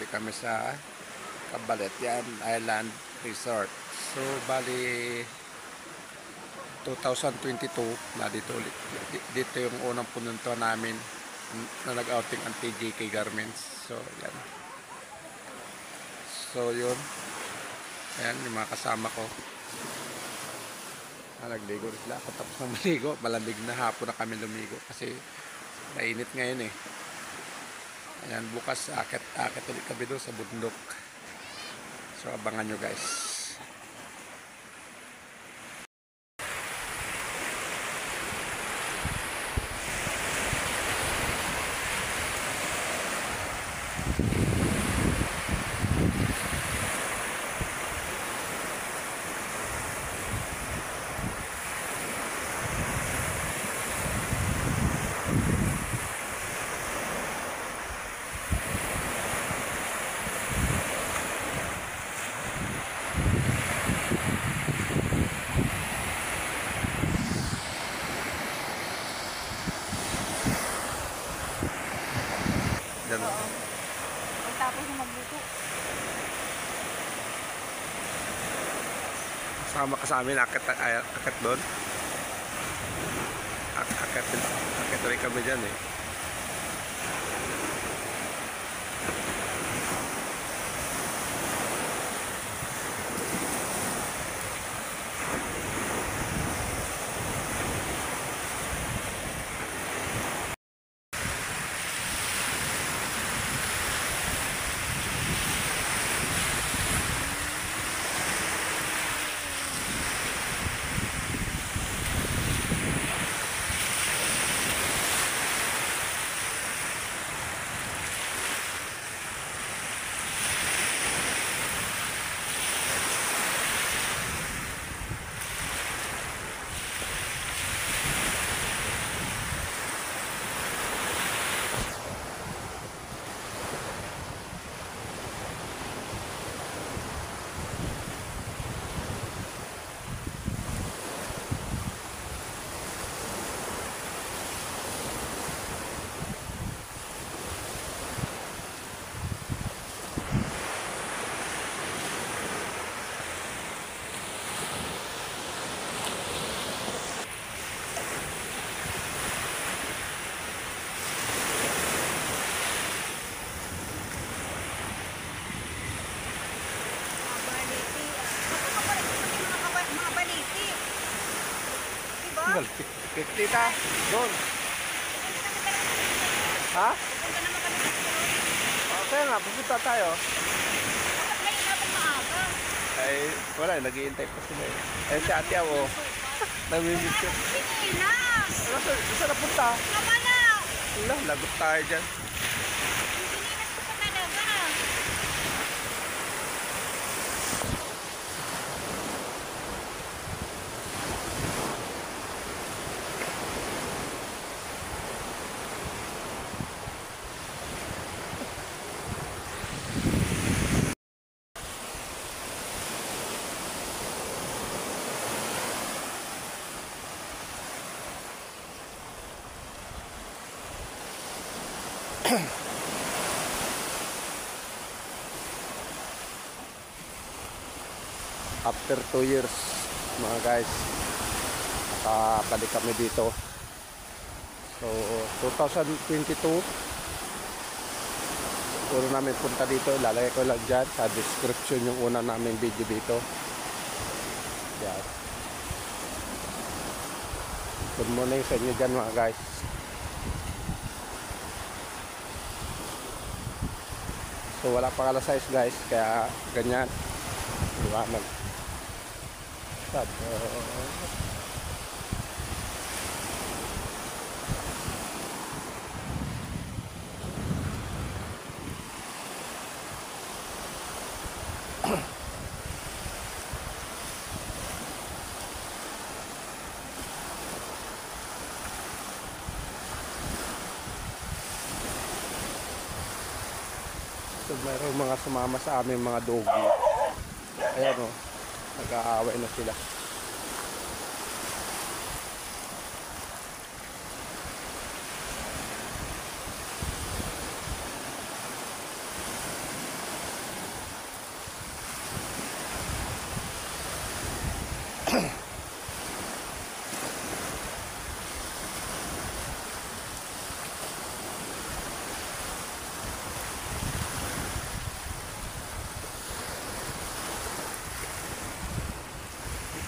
kami sa Cabalet, yan, Island Resort. So, bali 2022 na dito ulit. Dito yung unang pununto namin na nag-outing ang TJK Garments. So, yan. So, yun. Ayan, yung mga kasama ko. Nagligo rin sila. Ako tapos ng maligo. Malamig na hapon na kami lumigo kasi mainit ngayon eh. Ayan, bukas akit ulit kami doon sa bundok. So, abangan nyo guys. Yan. Pagtapos na magluto. Sama ka sa amin, akit doon. Akit rin kami dyan eh. Tita, doon. Ha? Okay nga, pupunta tayo. Ay, wala, nag-iintay pa sila eh. Eh, si ate ako, namimit ko. Saan napunta? Wala, lagot tayo dyan. After 2 years mga guys, nakabalik kami dito. So 2022 puro namin punta dito. Lalagay ko lang dyan sa description yung una namin video dito. Yan. Good morning sa inyo dyan mga guys. So wala pang alas 6 guys, kaya ganyan liwanag. So mayroong mga sumama sa aming mga doggy. Ayan o, nag-aaway na sila.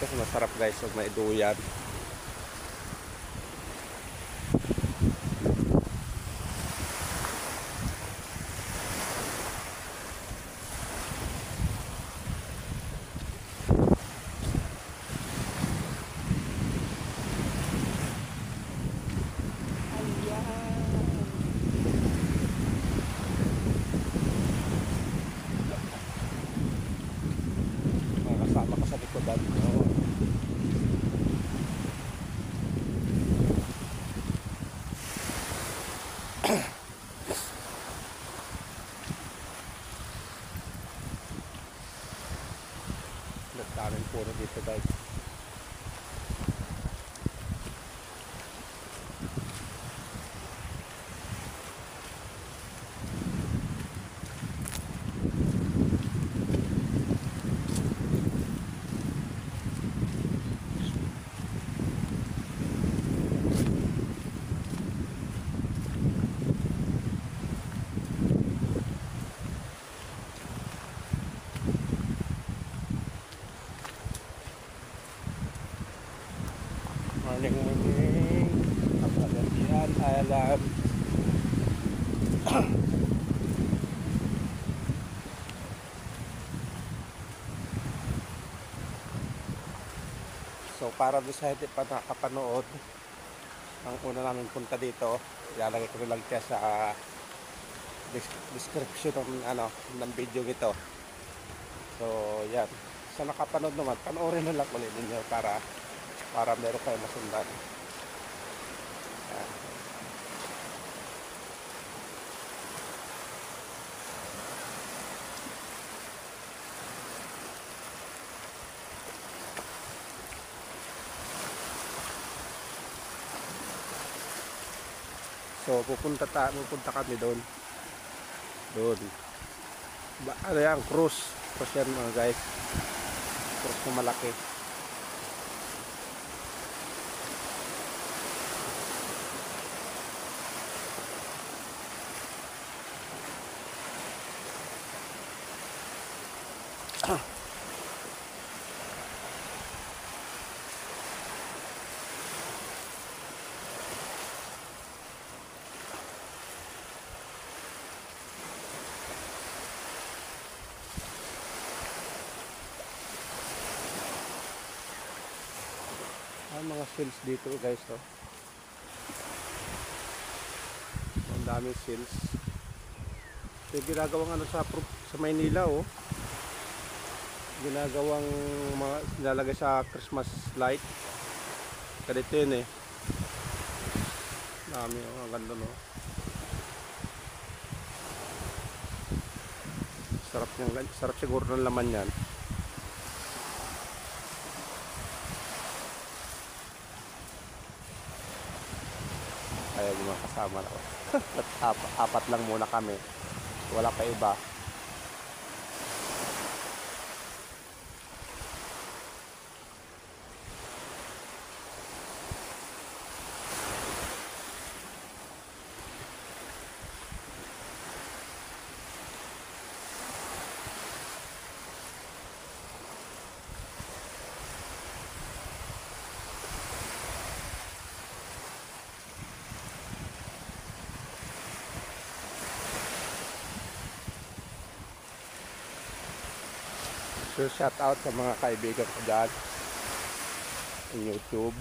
Kasi masarap guys, so may duyan. Mga kasama ko sa likodan. Oo. Nagdaming puno dito guys. Morning, morning. Kapagatian, alam. So para doon sa hindi pa nakapanood, ang una namin punta dito, ilalagay ko lang siya sa description ng video nito. So yan, sa nakapanood naman, panoorin na lang ulit ninyo para meron kayo masundan. Yan. So pupunta kami doon. Ano yan, cruise yan mga guys. Cruise na malaki. Mga sales dito guys, to. Ang daming sales. Yung ginagawang sa Maynila, oh. Ginagawang mga nilalagay sa Christmas light. Ganito yun eh. Dami, oh. Ang ganda, no. Sarap siguro ng laman yan. Kaya yung mga kasama na ko. Apat lang muna kami. Wala pa iba. So shout out sa mga kaibigan ko dyan in YouTube.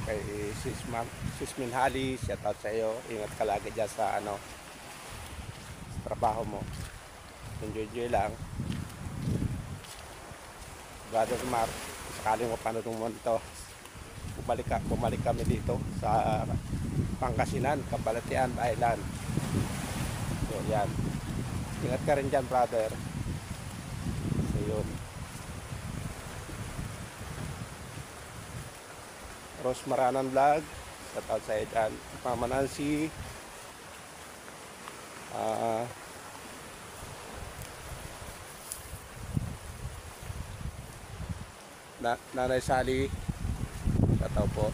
Kay Sis Minhali, shout out sa iyo. Ingat ka lagi dyan sa sa trabaho mo. Enjoy lang. Brother Mark, sakaling mapanood mo ito, bumalik kami dito sa Pangasinan, Cabalatian Island. So yan, ingat ka rin dyan brother. So yun, Rose Maranan Vlog, shout out sa iyo dyan. Mama Nancy, Nanay Sally, shout out po.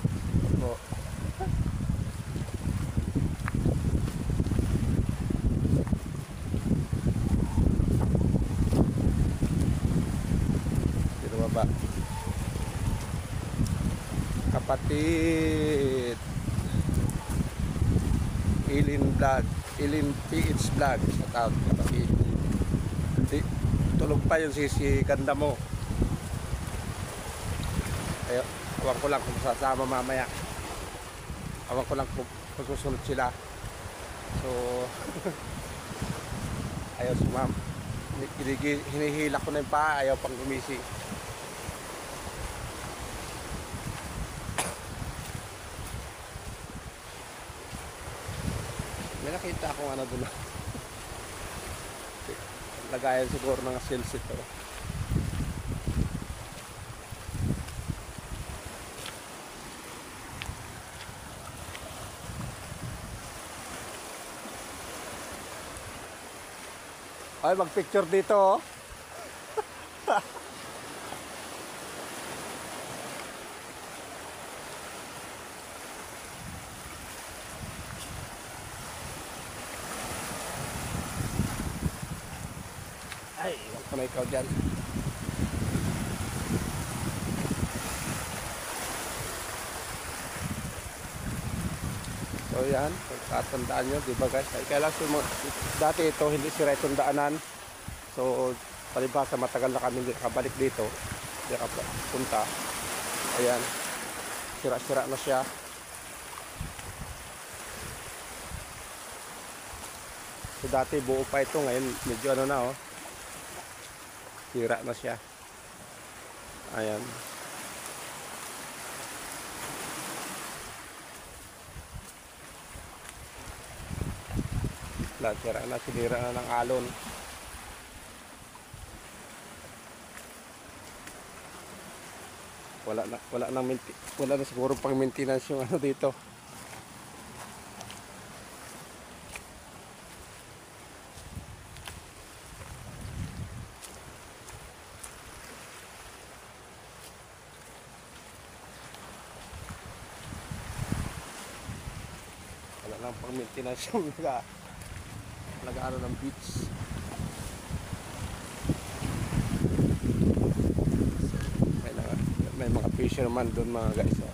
ba? Kapatid Ilin Vlog, Ilin PH Vlog, shout out kapatid. Di, tulog pa yung si ganda mo. Ayo, awan ko lang kung sasama mamaya. Awan ko lang kung susunod sila. So ayaw sumam. Hinihila ko na yung paa, ayaw pang gumising. May nakita akong ano doon. Lagayan siguro ng sales ito. Ay, mag-picture dito oh. Ay, iwan ko na ikaw dyan. So yan, tatandaan nyo, diba guys? Kaya lang dati ito, hindi sira itong daanan. So, palibhasa matagal na kami hindi nakabalik dito. Hindi nakapunta. Ayan, sira-sira na siya. So dati buo pa ito, ngayon medyo ano na oh. Sira na siya. Ayan. Sira na, sinira na ng alon. Wala na siguro pang maintenance yung ano dito. Wala lang pang maintenance yung nag-aaral ng beach. May mga fisherman doon mga guys oh.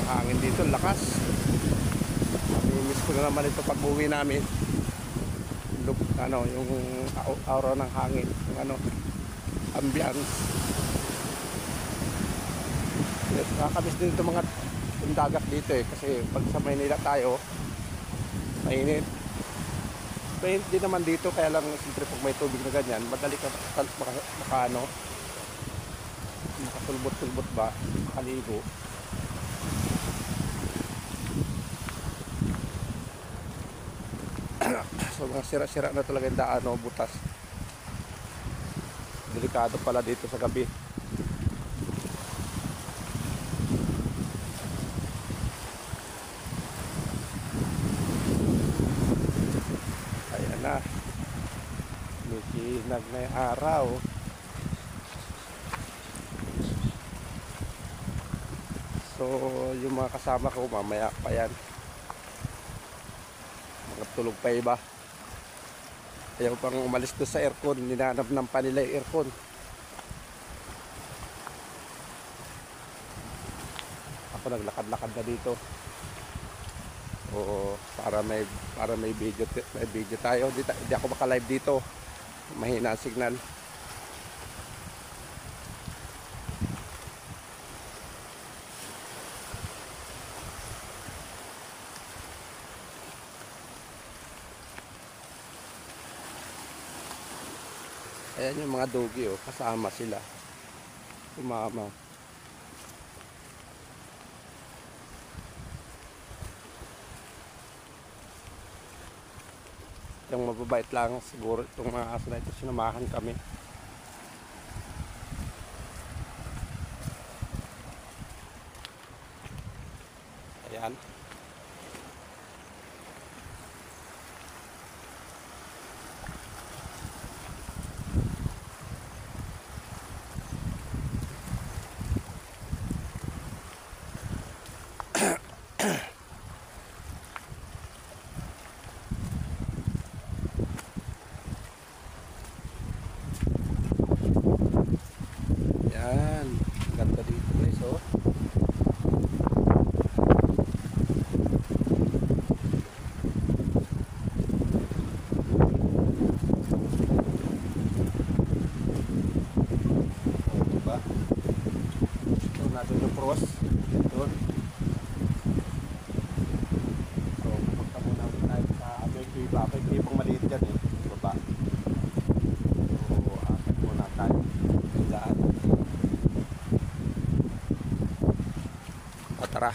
Hangin dito, lakas. Miss ko na naman ito pag uwi namin. Yung aura ng hangin, yung ambience. Nakakamiss din ito mga dagat dito kasi pag sa Maynila tayo, mainit. Mainit din naman dito, kaya lang siyempre pag may tubig na ganyan, madali ka makasulbot-sulbot ba, makaligo. So mga sira-sira na talaga yung daan o butas. Delikado pala dito sa gabi. Ayan na, luminag na yung araw. So yung mga kasama ko mamaya pa yan. Tulog pa iba. Ayaw pang umalis doon sa aircon. Ninanap ng pa nila yung aircon. Ako naglakad-lakad na dito. Oo, para may video tayo. Hindi ako maka-live dito. Mahina ang signal. Ayan yung mga doggy, oh, kasama sila. Sumama. Yung mababait lang siguro itong mga aso na ito, sinamahan kami. Ayan. Yan, ganda dito guys, oh. Oh, diba? So, natin yung cross. Doon. So, punta muna tayo sa may pang maliit dyan eh. Baba. So, akit muna tayo. Daan. O, tara.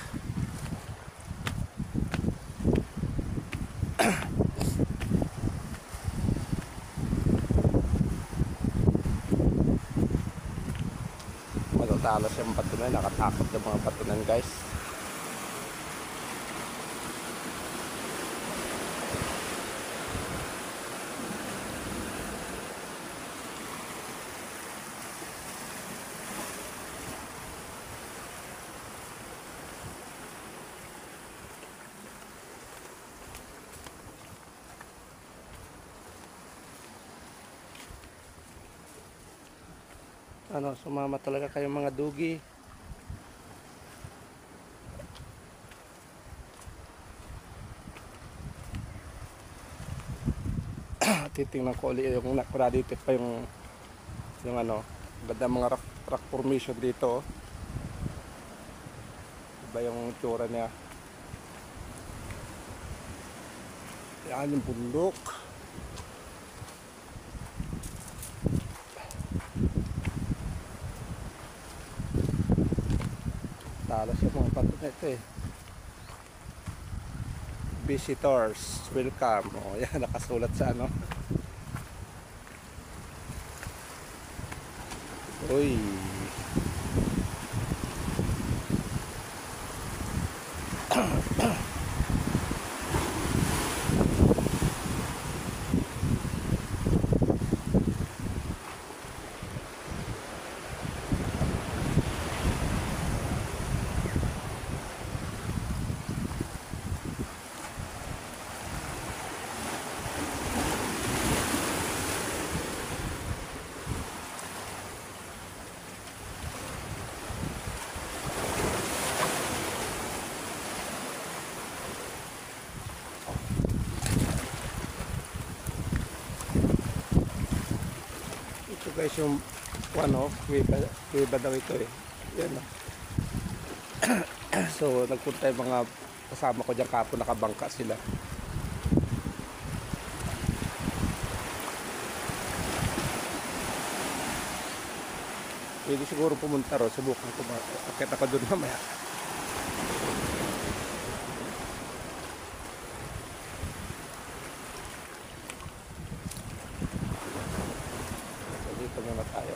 Matatalas yung batunan. Nakatakot yung mga batunan guys. Ano, sumama talaga kayong mga dugi. Titingnan ko ulit yung nakraditip pa yung ano, ganda mga rock formation dito. Iba yung tsura niya. Yan yung bundok. Talas yung mga pato na ito eh. Visitors, welcome. O yan, nakasulat sa ano. Uy. Ito guys yung ano, kuweba daw ito eh. Yan o. So nagpunta yung mga kasama ko dyan kapon, nakabangka sila. Pwede siguro pumunta ro, subukan ko akit ako doon mamaya. So, dito muna tayo.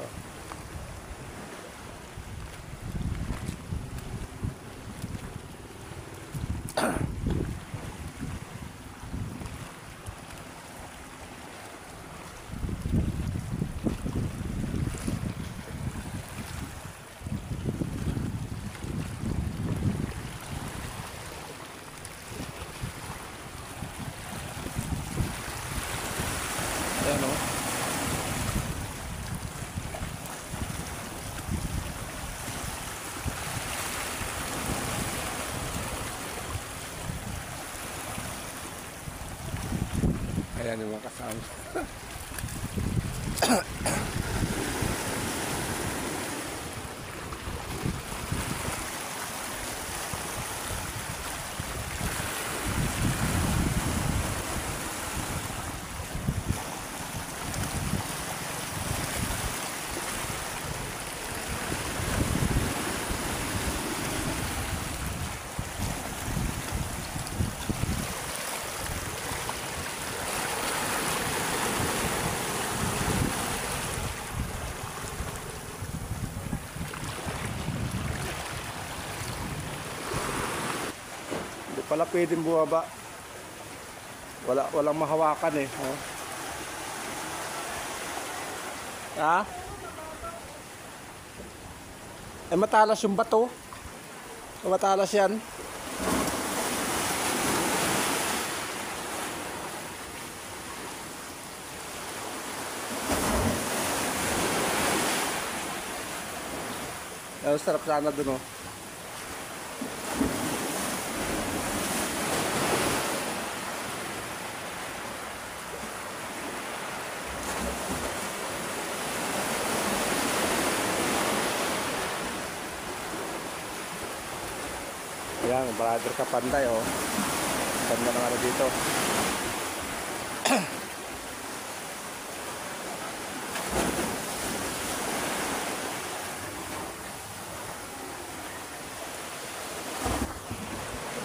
Ayan yung mga kasama. Hindi pala pwedeng bumaba. Walang mahawakan eh. Oh. Ha? Eh matalas yung bato. Matalas yan. Ang sarap sana dun oh. Ayan, brother Kapanday oh. Ganda ng ano dito.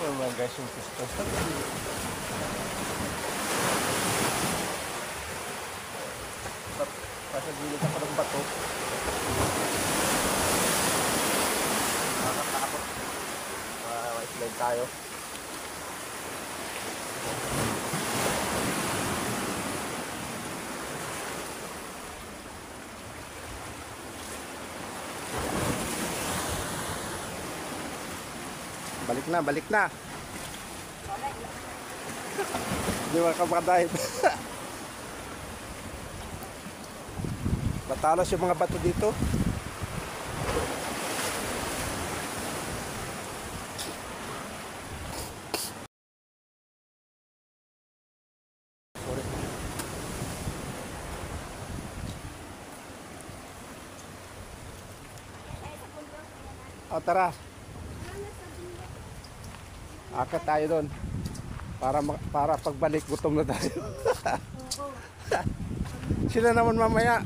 Oh mga guys, yung pisto. Pasal gilid ako ng bato. Nakakatakot. Slide tayo. Balik na, balik na. Hindi makakadahit. Matalas yung mga bato dito. O tara. Akit tayo doon. Para pagbalik gutom na tayo. Sila naman mamaya.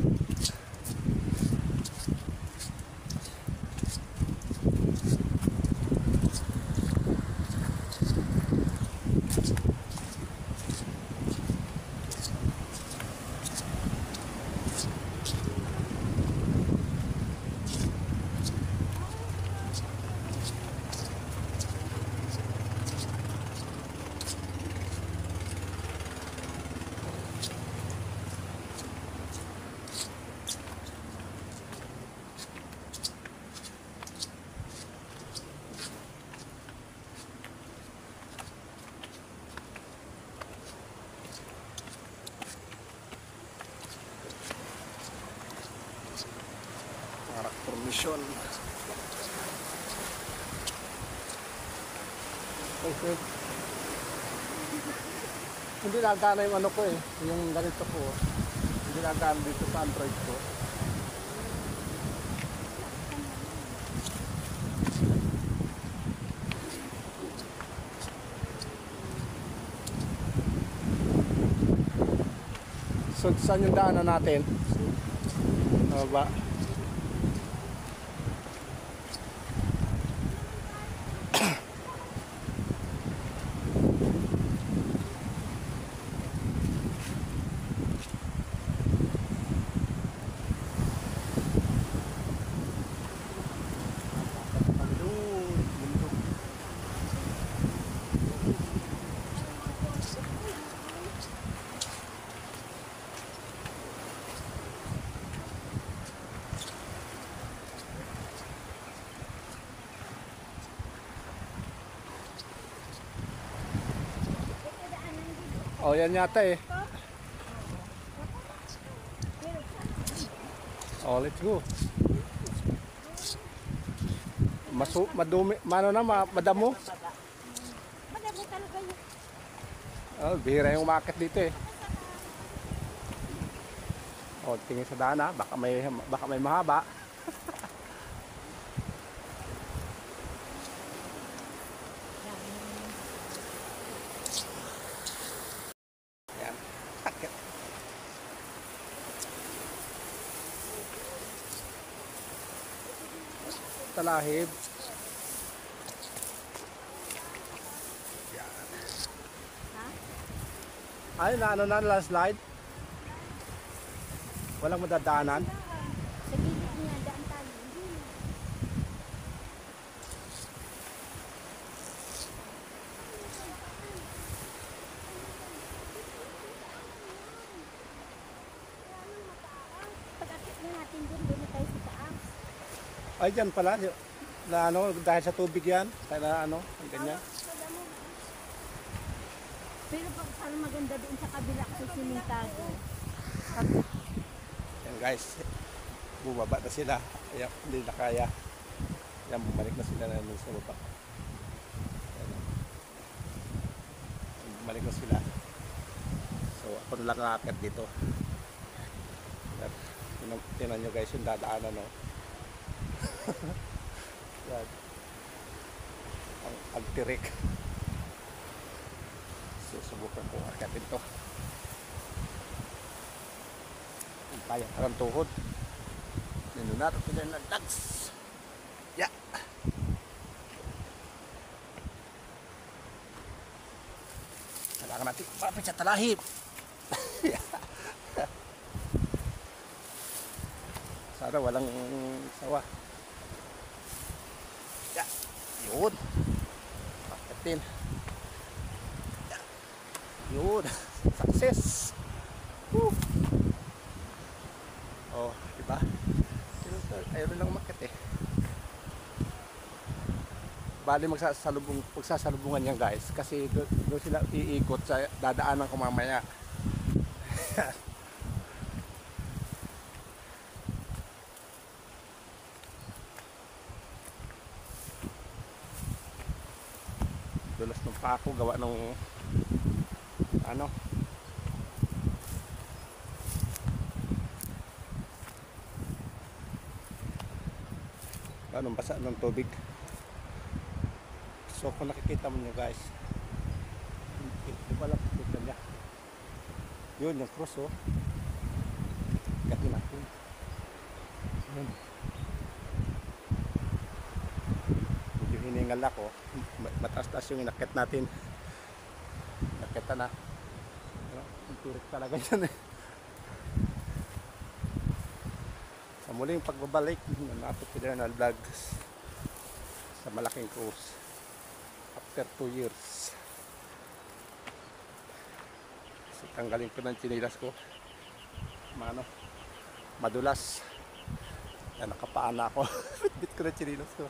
Arak permission. Okay. Hindi nagana yung ano ko eh. Yung ganito ko. Hindi nagana dito sa Android ko. So, saan yung daanan natin? Ano ba? Oh, yan yata eh. Oh, let's go. Madumi, madamo. Madamo talaga yun. Oh, bihira yung umakit dito eh. O, tingin sa daan ha. Baka may mahaba. Ayan. Akit. Talahib. Yan. Ha? Ay, na landslide. Walang madadaanan. Sa gilid niya, daan tayo. Pag-akit na natin doon na tayo sa taas. Ay, dyan pala. Na ano, dahil sa tubig yan. Kaya ano, ang ganyan. Pero pag parang maganda doon sa kabila kasi simentado. Yan guys, bumaba na sila. Kaya hindi na kaya. Yan, bumalik na sila na sa baba. Yan. Bumalik na sila. So ako na lang nakakit dito. Yan. Tinan nyo guys yung dadaanan, no? Yan. Ang agtirik. Susubukan ko akatin to. Kaya parang tuhod. Ninunar ko din ng dags. Ya. Kailangan natin papit sa talahib. Sana walang sawa. Ya. Yun. Pakatin. Ya. Yun. Success. Woo. Oh, diba? Ayaw lang umakit eh. Bali magsasalubungan yan guys. Kasi doon sila iikot sa dadaanan ko mamaya. Dulas ng pako gawa ng ano. Anong basa ng tubig. So kung nakikita mo nyo guys, hindi pala kita niya. Yun yung cross oh. Gatin natin. Yun. Medyo hiningal ako. Mataas-taas yung inakit natin. Nakita na. Ang turik talaga yan eh. Sa muling pagbabalik ng Nato Federal Vlogs sa malaking cruise after 2 years. So, tanggalin ko ng chinilas ko. Madulas. Yan, nakapaan na ako. Bit ko ng chinilas ko.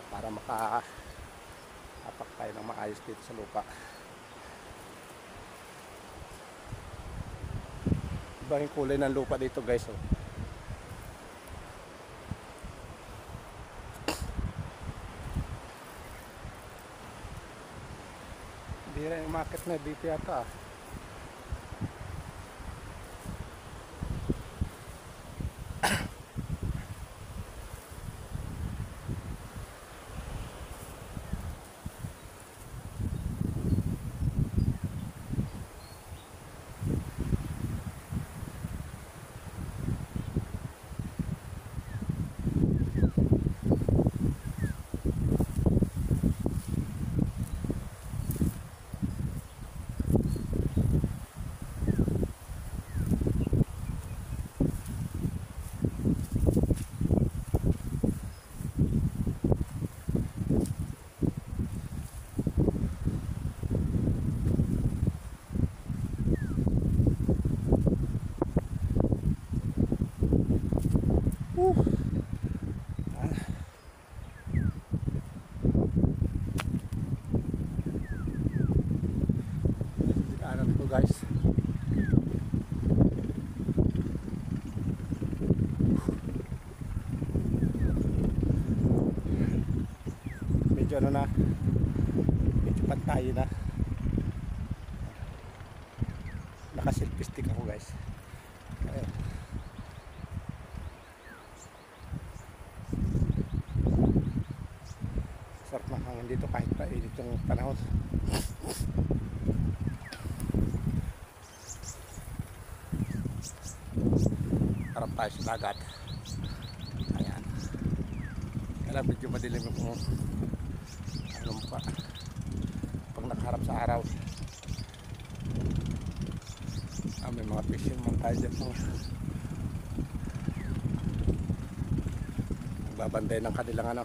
Para makahapak tayo ng maayos dito sa lupa. Iba yung kulay ng lupa dito guys oh. Hindi rin umakit na dito yata ah. Alam ko guys. Medyo ano na. Medyo pantay na. guys. Ayan. Sarap ng hangin dito kahit pa init yung panahon. Harap tayo sa dagat. Ayan. Kaya medyo madilim yung ano pa pag nakaharap sa araw. May mga fisherman tayo dyan, nagbabantay ng kanilang ano.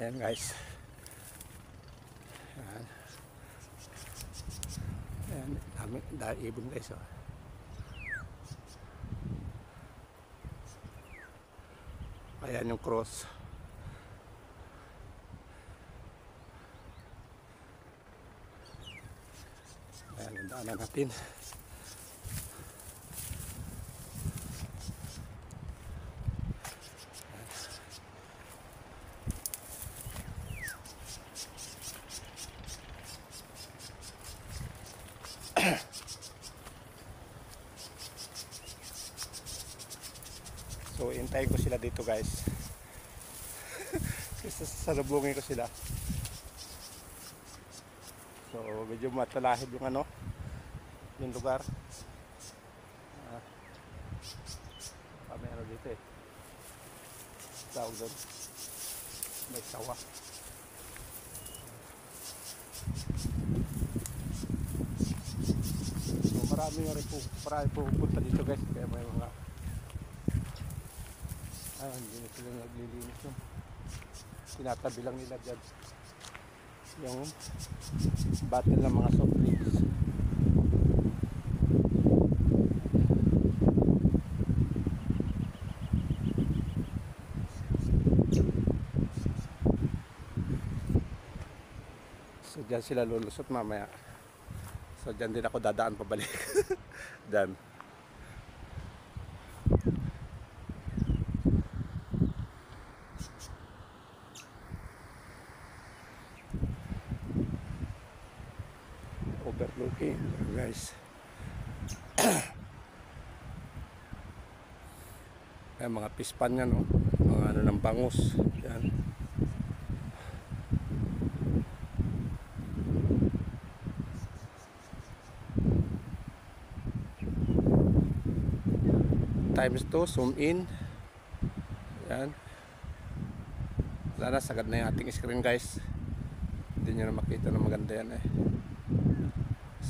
Ayan guys. Ayan. Ayan. Dami ibon guys. Oh. Ayan yung cross. Ayan yung daanan natin. So intayin ko sila dito guys. Sasalubungin ko sila. So medyo matalahib yung ano, yung lugar. Meron dito eh. Tawag doon. May sawa. So marami pupunta dito guys. Kaya may mga hindi na sila naglilinis yun. Tinatabi lang nila dyan yung bottle ng mga soft drinks. So dyan sila lulusot mamaya. So dyan din ako dadaan pabalik. Dyan. Overlooking guys. Ay mga pispan yan, oh. Mga ano ng bangus yan. Times 2 zoom in yan. Wala na, sagad na yung ating screen guys. Hindi nyo na makita na maganda yan eh.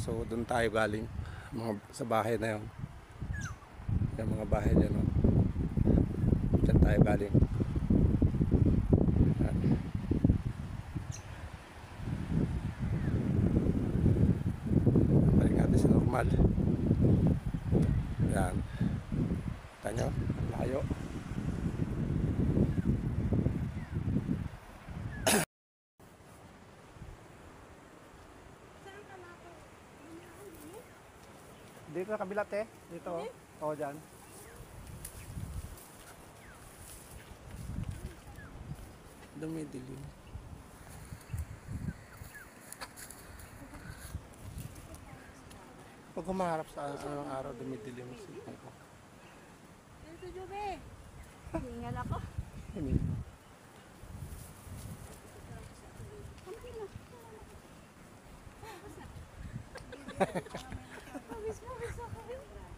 So doon tayo galing sa bahay na yun. Yung mga bahay dyan, no? Diyan tayo galing. Yan. Balik natin sa normal. Yan. Kita nyo, layo. Dito sa kabila te, dito. Oo, dyan. Dumidilim. Pag humaharap sa anong araw, dumidilim. Ito, Jube. Hingal ako. Hindi.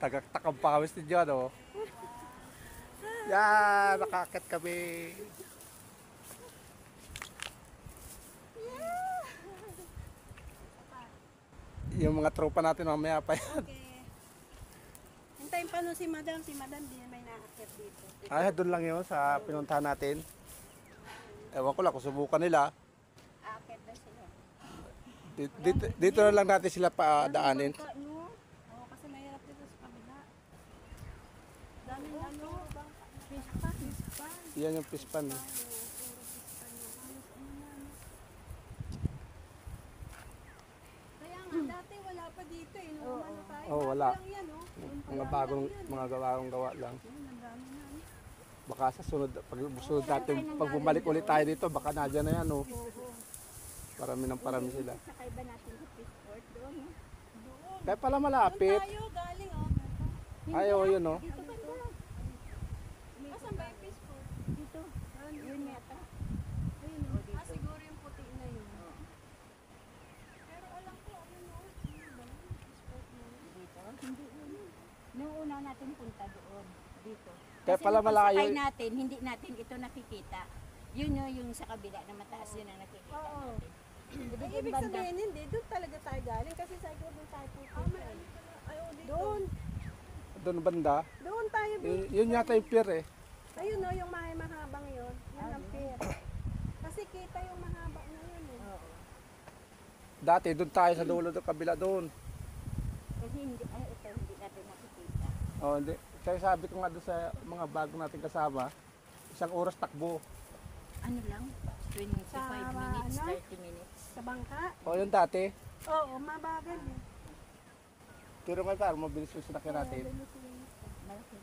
Tagak-takang pawis ni John, oh. Yan, nakakit kami. Yung mga tropa natin mamaya pa yan. Okay. Hintayin pa nun si Madam. Si Madam din may nakakit dito. Ay, doon lang yun sa pinuntahan natin. Ewan ko lang kung subukan nila. Akit na sila. Dito na lang natin sila padaanin. No? Oo, kasi mahirap dito sa kabila. Daming ano, Pispan. Yan yung pispan. Eh. kaya nga, dati wala pa dito eh. Nung ano tayo, Oo, dati wala. lang yan, oh. Mga bagong gawa lang. Yun, ang dami na. Baka sa sunod, sunod natin, pag bumalik ulit tayo dito, baka nadyan na yan, oh. Parami ng parami sila. Sakay ba natin sa Fishport doon? No? Kaya pala Doon malapit. tayo galing, oh. Ay, oh, yun, oh. Dito banda. Asan ba yung Fishport? Dito. Yun yata. Ayun, oh. Siguro yung puti na yun. Pero alam ko, ano no? Ano ba yun? Fishport na yun. Dito? Hindi yun. Noong una natin punta doon. Dito. Kaya pala nung malayo. pagsakay natin, hindi natin ito nakikita. Yun yung sa kabila na mataas yun ang nakikita Oo. natin. Ay, ibig sabihin, hindi. Doon talaga tayo galing. Kasi sa ikaw doon tayo pupunta. Ay, oh, dito. Doon. Doon banda. Doon tayo. Yun yata yung pier, eh. Ayun, no, yung mahabang yun. Yun ang pier. Kasi kita yung mahaba na yun, eh. Oo. Dati, doon tayo sa dulo ng kabila doon. Kasi hindi, ito hindi natin nakikita. Oh, hindi. Kaya sabi ko nga doon sa mga bago natin kasama, 1 oras takbo. Ano lang? 25 Sa, minutes, ano? 30 minutes. Sa bangka. O, yun dati. Oo, mabagal, eh. Pero ngayon parang mabilis yung sinakyan natin. Malaki.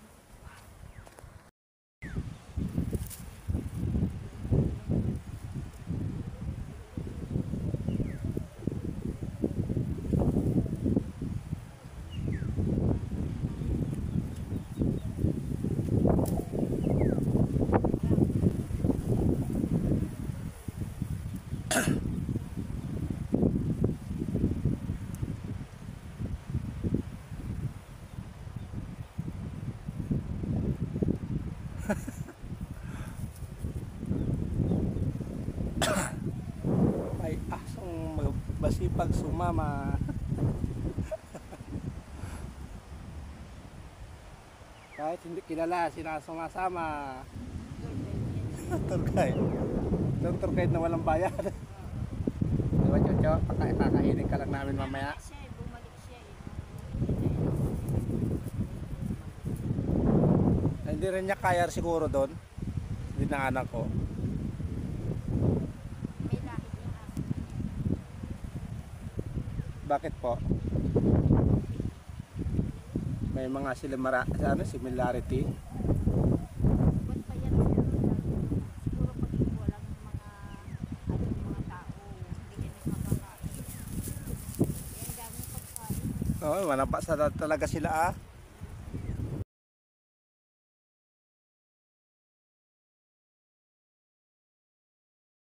May asong masipag sumama. Kahit hindi kilala, sinasama-sama. Tour guide. Yung tour guide na walang bayad. Diba, Chocho? Kakainin ka lang namin mamaya. Siya eh, bumalik siya eh. Hindi rin niya kaya siguro doon. Dinaanan ko. May lahi yung aso. Bakit po? May mga similarity. Ba't pa yan siguro? Siguro pag walang mga tao, hindi ka nagmamakain. Yan daming pagkain. Oo, manabasa talaga sila ah.